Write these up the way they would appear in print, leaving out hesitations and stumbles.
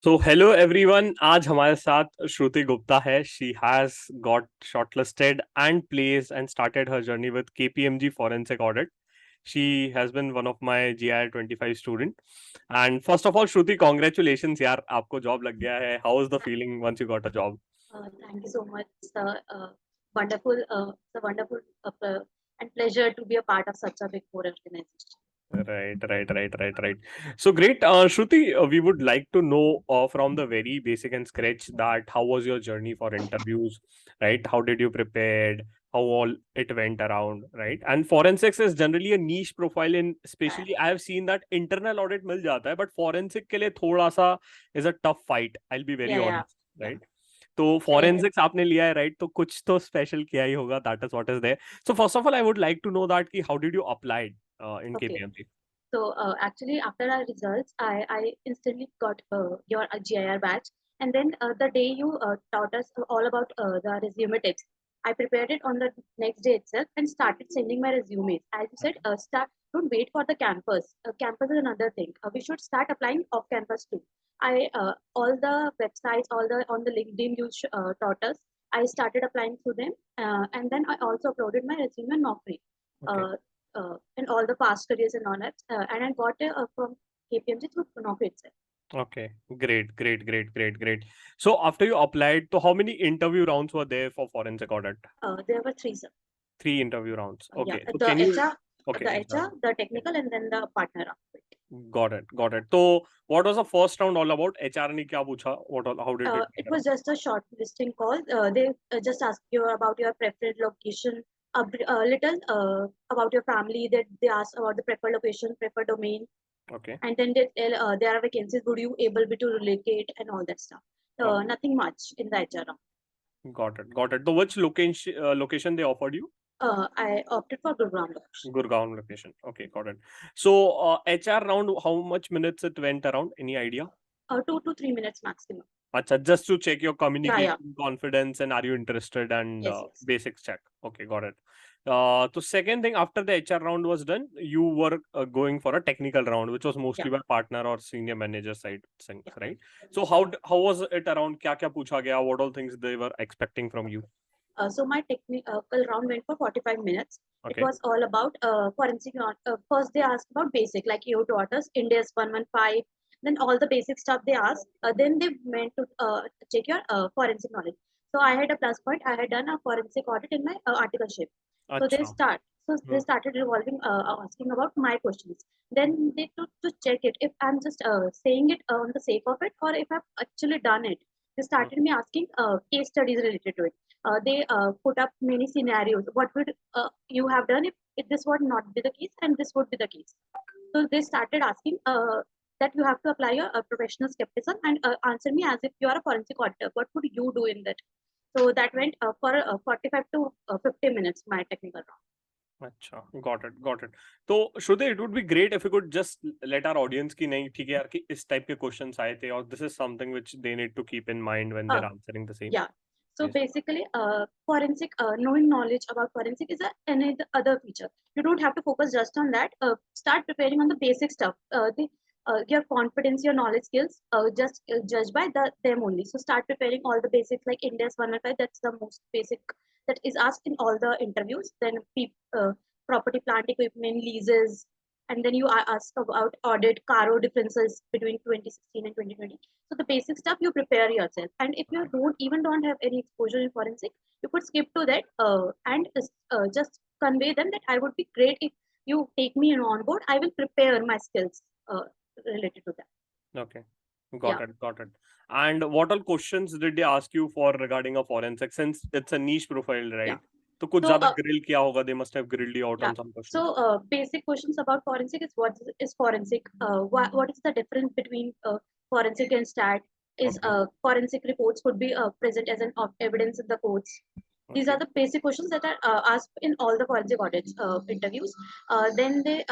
So hello everyone. आज हमारे साथ श्रुति गुप्ता है. She has got shortlisted and placed and started her journey with KPMG Forensic Audit. She has been one of my GIR 25 student. And first of all, Shruti, congratulations यार, आपको job लग गया है. How was the feeling once you got a job? Thank you so much, sir. Wonderful, it's a wonderful and pleasure to be a part of such a big four organization. Right. So great. Shruti, we would like to know from the very basic and scratch that how was your journey for interviews, right? How did you prepare? How all it went around, right? And forensics is generally a niche profile in, especially I have seen that internal audit मिल जाता है, but forensic के लिए थोड़ा सा is a tough fight. I'll be very Yeah, honest, yeah. right? तो forensics आपने लिया है, right? तो कुछ तो special किया ही होगा. That is what is there. So first of all, I would like to know that कि how did you apply it in Okay. KPMG? So actually, after our results, I instantly got your GIR batch, and then the day you taught us all about the resume tips, I prepared it on the next day itself and started sending my resumes. As you said, start. Don't wait for the campus. Campus is another thing. We should start applying off campus too. I all the websites, all the on the LinkedIn you taught us. I started applying through them, and then I also uploaded my resume on Naukri. Okay. And all the past careers and all that. And I got it from KPMG through Naukri itself. Okay. Great. So after you applied, so how many interview rounds were there for forensic audit? There were three, sir. 3 interview rounds. Yeah, Okay. So the can you? HR, Okay. the HR. HR, the technical, and then the partner of it. Got it. So what was the first round all about? HR ने क्या पूछा? How did it It go was around? just a short listing call. They just ask you about your preferred location, a little about your family. That they ask about the preferred location, preferred domain, Okay. and then they tell there are vacancies. Would you able be to relocate and all that stuff? Okay. Nothing much in the HR round. Got it. So which location they offered you? I opted for Gurgaon location. Gurgaon location. Okay, got it. So HR round, how much minutes it went around? Any idea? 2 to 3 minutes maximum. Acha, just to check your Yeah. communication, confidence, and are you interested and Yes. basics check. Okay, got it. So second thing, after the HR round was done, you were going for a technical round, which was mostly by partner or senior manager side things, Yeah. right? So how was it around? क्या पूछा गया? What all things they were expecting from you? So my technical round went for 45 minutes. It Okay. was all about forensic. First, they asked about basic, like you taught us, India's 115. Then all the basic stuff they asked. Then they meant to check your forensic knowledge. So I had a plus point. I had done a forensic audit in my articleship. So they अच्छा. start. So they started revolving, asking about my questions. Then they took to check it if I'm just saying it on the sake of it, or if I've actually done it. They started me asking case studies related to it. They put up many scenarios. What would you have done if this would not be the case and this would be the case? So they started asking that you have to apply your professional skepticism and answer me as if you are a forensic auditor. What would you do in that? So that went for 45 to 50 minutes, my technical round. अच्छा, got it. तो श्रुति, it would be great if you could just let our audience की नहीं, ठीक है यार, कि इस type के क्वेश्चंस आए थे और this is something which they need to keep in mind when they're answering the same. Yeah. So Yes. basically, forensic, knowing knowledge about forensic is any other feature. You don't have to focus just on that. Start preparing on the basic stuff. Your confidence, your knowledge skills, just judge by them only. So start preparing all the basics like India's 115. That's the most basic that is asked in all the interviews. Then property, plant, equipment, leases, and then you are asked about audit, caro differences between 2016 and 2020. So the basic stuff you prepare yourself, and if you don't have any exposure in forensic, you could skip to that and just convey them that I would be great if you take me on board. I will prepare my skills related to that. Okay. Got it. And what all questions did they ask you for regarding a forensic, since it's a niche profile, right? Yeah. तो कुछ So, ज्यादा grill किया होगा, they must have grilled you out Yeah. on some questions. So, basic questions about forensic is what is forensic? What is the difference between forensic and stat? Is forensic reports could be present as an evidence in the courts. These are the basic questions that are asked in all the forensic audit interviews. Then they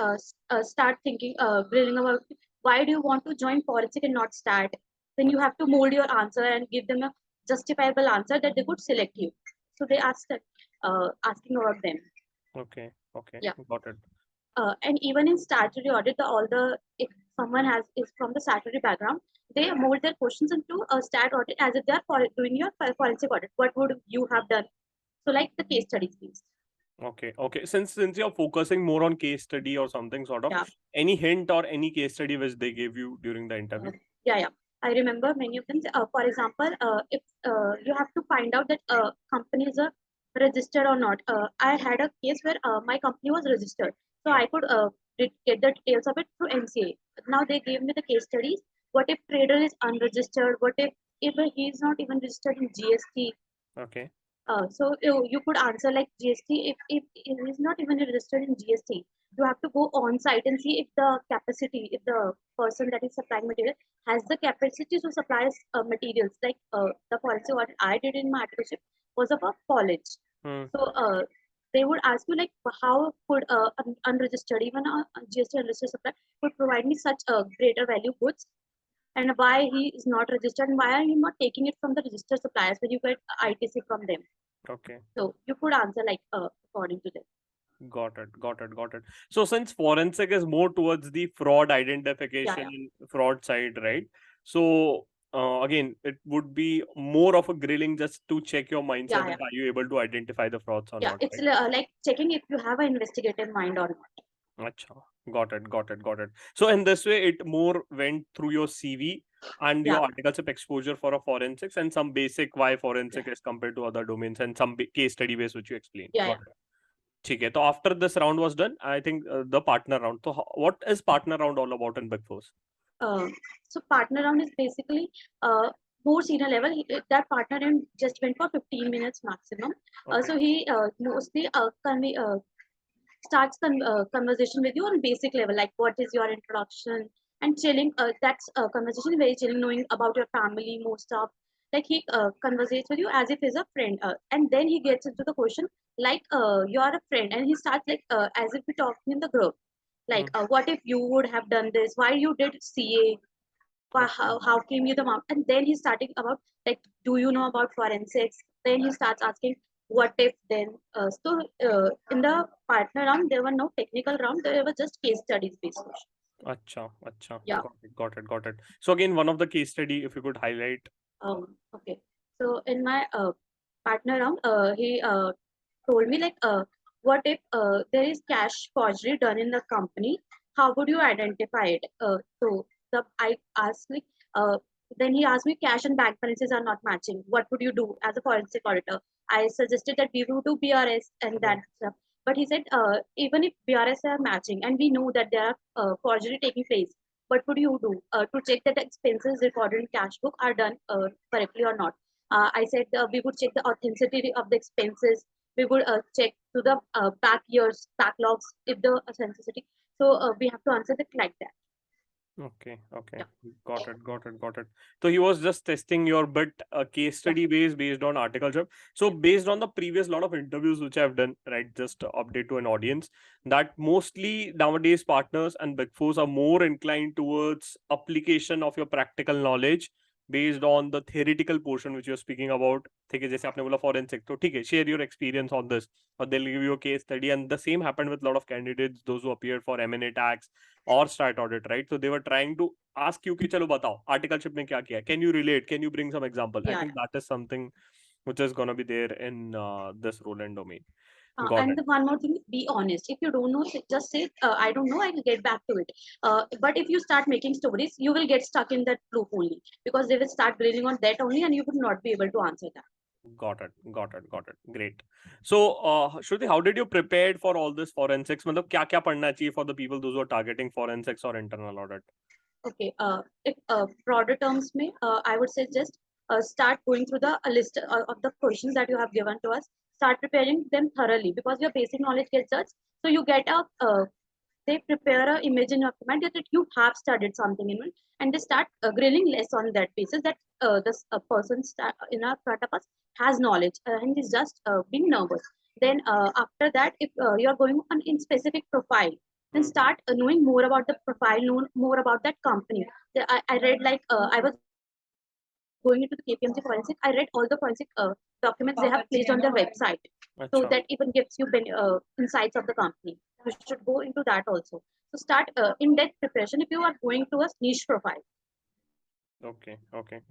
start thinking, grilling about why do you want to join forensic and not stat? Then you have to mold your answer and give them a justifiable answer that they could select you. So they ask asking about them. Okay. Yeah. Got it. And even in statutory audit, all the someone is from the statutory background, they mold their questions into a stat audit as if they are doing your forensic audit. What would you have done? So like the case studies based. Okay, okay. Since you're focusing more on case study or something sort of, Yeah. any hint or any case study which they gave you during the interview? Yeah. I remember many of them. For example, if you have to find out that companies are registered or not. I had a case where my company was registered, so I could get the details of it through NCA. Now they gave me the case studies. What if trader is unregistered? What if he is not even registered in GST? Okay. So you could answer like GST if it is not even registered in GST. You have to go on site and see if the capacity, if the person that is supplying material has the capacity to supply materials. Like the policy what I did in my apprenticeship was of a college. So they would ask you like how could unregistered, even a GST unregistered supplier could provide me such a greater value goods, and why he is not registered, and why are you not taking it from the registered suppliers when you get ITC from them. Okay. So you could answer like according to them. Got it. Got it. Got it. So since forensic is more towards the fraud Yeah, identification, yeah, fraud side, right? So again, it would be more of a grilling just to check your mindset yeah, that are you able to identify the frauds or yeah. not, It's right? like checking if you have an investigative mind or not. Acha. Got it. Got it. Got it. So in this way, it more went through your CV and Yeah, your articleship exposure for a forensics and some basic why yeah, forensic is compared to other domains and some case study base which you explained. yeah, Got yeah. it. ठीक है. तो after this round was done, I think the partner round. So what is partner round all about in Big Four? Uh, so partner round is basically more senior level. That partner round just went for 15 minutes maximum. Okay. So he mostly starts conversation with you on basic level, like what is your introduction and chilling. That's conversation very chilling, knowing about your family, more stuff. Like he conversates with you as if he's a friend, and then he gets into the question like you are a friend, and he starts like as if we're talking in the group. Like, Hmm. what if you would have done this? Why you did CA? Okay. How came you the mom? And then he's starting about like, do you know about forensics? Then he starts asking, what if then? In the partner round, there were no technical round. There were just case studies based questions. Acha. Acha. Yeah. Got it. Got it. Got it. So again, one of the case study, if you could highlight. Okay. So in my partner round, he told me like, what if there is cash forgery done in the company? How would you identify it? So I asked like, uh, then he asked me, cash and bank balances are not matching. What would you do as a forensic auditor? I suggested that we would do BRS and Hmm. that stuff. But he said, even if BRS are matching and we know that there are forgery taking place, what would you do to check that the expenses recorded in cash book are done correctly or not? I said we would check the authenticity of the expenses. We would check to the back years backlogs if the authenticity. So we have to answer it like that. Okay, okay. Yeah, Got it, got it, got it. So he was just testing your bit case yeah, study based on articleship. So based on the previous lot of interviews which I've done, right, just to update to an audience, that mostly nowadays partners and Big Fours are more inclined towards application of your practical knowledge based on the theoretical portion which you're speaking about. ठीक है, जैसे आपने बोला forensic, तो ठीक है, share your experience on this, or they'll give you a case study. And the same happened with a lot of candidates, those who appeared for M&A tax or start audit, right? So they were trying to ask you कि चलो बताओ articleship में क्या किया है? Can you relate? Can you bring some example? I yeah. think that is something which is gonna be there in this role and domain. Got And it. the one more thing, be honest. If you don't know, just say, I don't know, I will get back to it. But if you start making stories, you will get stuck in that loop only because they will start grilling on that only and you would not be able to answer that. Got it. Got it. Got it. Great. So, Shruti, how did you prepare for all this forensics? मतलब क्या क्या पढ़ना चाहिए for the people those who are targeting forensics or internal audit? Okay, if broader terms may, I would say just start going through the list of the questions that you have given to us. Start preparing them thoroughly because your basic knowledge gets judged. So you get a they prepare a image in your mind that you have studied something in it, and they start grilling less on that basis that this person in our front of us has knowledge and is just being nervous. Then after that, if you're going on in specific profile, then Hmm. start knowing more about the profile, know more about that company. I read like I was going into the KPMG forensic. I read all the forensic documents they have placed on their website, so that अच्छा. even gives you insights of the company. You should go into that also. So start in-depth preparation if you are going to a niche profile. Okay,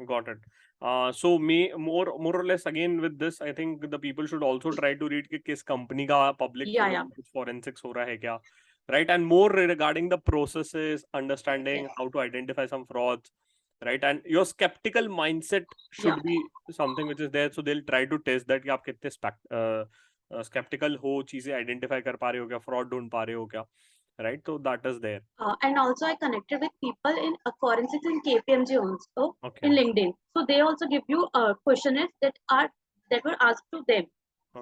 got it. So more or less again with this, I think the people should also try to read कि किस company का public Yeah, figure yeah. में कुछ forensics हो रहा है क्या, right? And more regarding the processes, understanding Yes. how to identify some frauds, right? And your skeptical mindset Yeah. should be something which is there, so they'll try to test that कि आप कितने skeptical हो, चीजें identify कर पा रहे हो क्या, fraud ढूंढ पा रहे हो क्या, right? So that is there. And also I connected with people in forensics in KPMG also Okay, in LinkedIn. So they also give you questionnaires that were asked to them.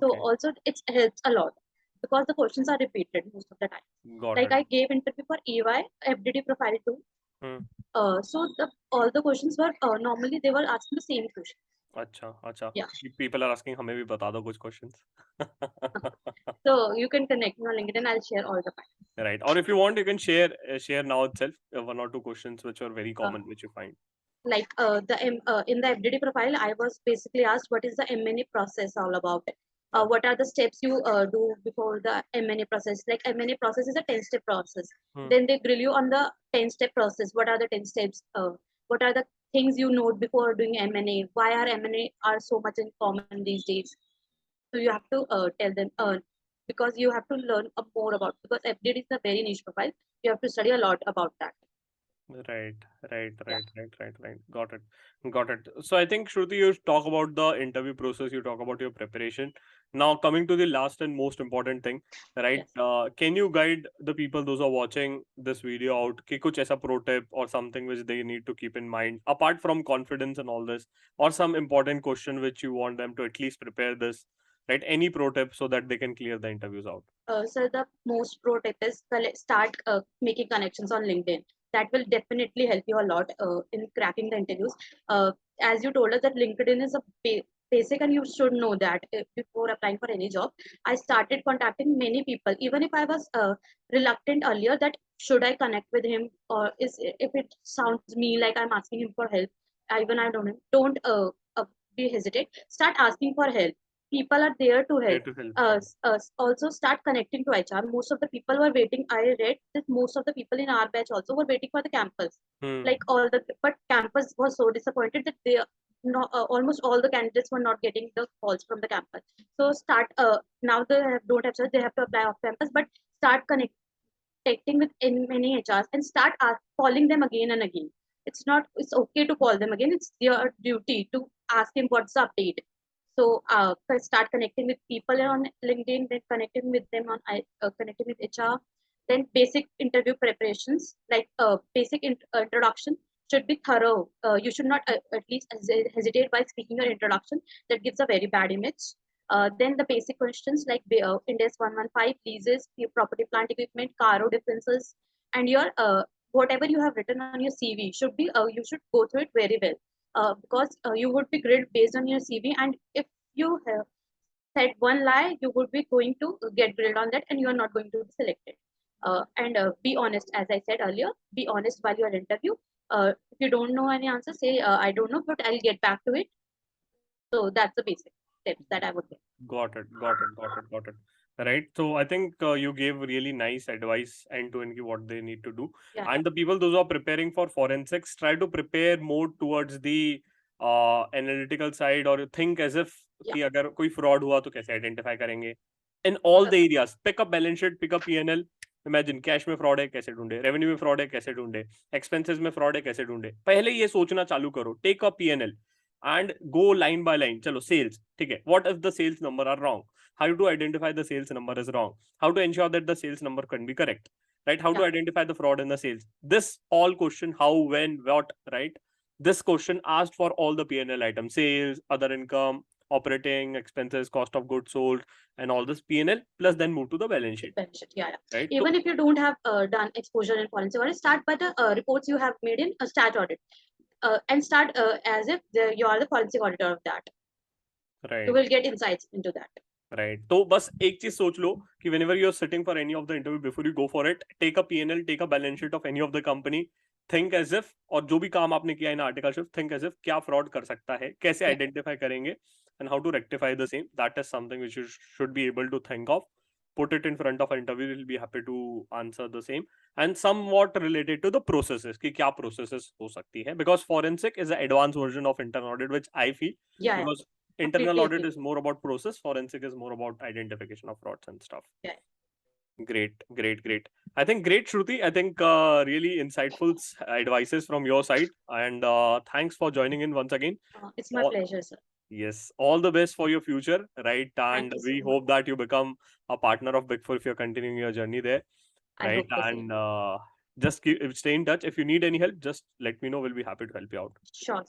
So okay, also it helps a lot because the questions are repeated most of the time. got Like it. I gave interview for EY, FDD profile too. Hmm. So all the questions were normally they were asking the same question. अच्छा, अच्छा। Yeah. People are asking हमें भी बता दो कुछ questions. So you can connect me on LinkedIn. I'll share all the time. Right. Or if you want, you can share now itself one or two questions which are very Uh, common, which you find. like in the FDD profile, I was basically asked what is the M&A process all about. Okay. What are the steps you do before the M&A process? Like M&A process is a 10-step process. Hmm. Then they grill you on the 10-step process. What are the 10 steps? What are the things you note before doing M&A? Why are M&A are so much in common these days? So you have to tell them because you have to learn more about because FDD is a very niche profile. You have to study a lot about that. Right, right, Yeah. right, right, right, right. Got it. Got it. So I think Shruti, you talk about the interview process, you talk about your preparation. Now coming to the last and most important thing, right? Yes. Can you guide the people, those who are watching this video out, कि कुछ ऐसा pro tip or something which they need to keep in mind, apart from confidence and all this, or some important question which you want them to at least prepare this, right? Any pro tip so that they can clear the interviews out. So the most pro tip is start making connections on LinkedIn. That will definitely help you a lot in cracking the interviews. As you told us that LinkedIn is a basic and you should know that before applying for any job. I started contacting many people, even if I was reluctant earlier that should I connect with him or is if it sounds me like I'm asking him for help. Even I don't be hesitate. Start asking for help. People are there to There help to help. Right. also start connecting to HR. Most of the people were waiting. I read that most of the people in our batch also were waiting for the campus. Hmm. Like but campus was so disappointed that they no, almost all the candidates were not getting the calls from the campus. So start now don't have choice. They have to apply off campus, but start connecting with many HRs and start calling them again and again. It's okay to call them again. It's your duty to ask him what's the update. So start connecting with people on LinkedIn, then connecting with them on connecting with HR. Then basic interview preparations, like introduction should be thorough. You should not at least hesitate by speaking your introduction. That gives a very bad image. Then the basic questions like Ind AS 115, leases, your property, plant, equipment, CARO differences, and your whatever you have written on your CV should be you should go through it very well because you would be grilled based on your CV, and if you have said one lie, you would be going to get grilled on that, and you are not going to be selected. And be honest, as I said earlier, be honest while you are interview. If you don't know any answer, say I don't know, but I'll get back to it. So that's the basic tips that I would give. Got it. Got it. Got it. Got it. Right. So I think you gave really nice advice and to end what they need to do. Yeah, And the people those who are preparing for forensics try to prepare more towards the analytical side or think as if yeah, कि अगर कोई fraud हुआ तो कैसे identify करेंगे. In all uh, the areas, pick up balance sheet, pick up P&L. Imagine cash में fraud है कैसे ढूंढे, revenue में fraud है कैसे ढूंढे, expenses में fraud है कैसे ढूंढे. पहले ये सोचना चालू करो. Take a P&L and go line by line. चलो sales ठीक है. What if the sales number are wrong? How to identify the sales number is wrong? How to ensure that the sales number can be correct? Right? How to yeah, identify the fraud in the sales? This all question how, when, what, right? This question asked for all the P&L items: sales, other income, operating expenses, cost of goods sold, and all this P&L. Plus then move to the balance sheet. benefit. Yeah, yeah. Right? So Even if you don't have done exposure in forensic audit, start by the reports you have made in a stat audit, and start as if you are the forensic auditor of that. You right. will get insights into that. Right तो बस एक चीज सोच लो कि whenever you're sitting for any of the interview, before you go for it, take a P&L, take a balance sheet of any of the company, think as if, और जो भी काम आपने किया इन आर्टिकलशिप, think as if क्या fraud कर सकता है, कैसे Yeah. आइडेंटिफाई करेंगे, and how to rectify the same. That is something which you should be able to think of. put it in front of an interview, he'll be happy to answer the same. And somewhat related to the processes, कि क्या processes हो सकती है, because forensic is an advanced version of internal audit, which I feel, Yeah, yeah, because internal completely audit agree. is more about process, forensic is more about identification of frauds and stuff. Yeah. Great, great, great. I think great, Shruti. I think really insightful advices from your side, and thanks for joining in once again. It's my All, pleasure, sir. yes, all the best for your future, right? Thank And you so we much. hope that you become a partner of Big Four if you're continuing your journey there, I right? hope the same. And just stay in touch. If you need any help, just let me know. We'll be happy to help you out. Sure.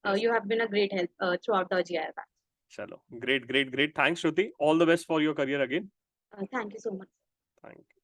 Yes. You have been a great help throughout the GI batch. Chalo. Great, great, great. Thanks, Shruti. All the best for your career again. Thank you so much. Thank you.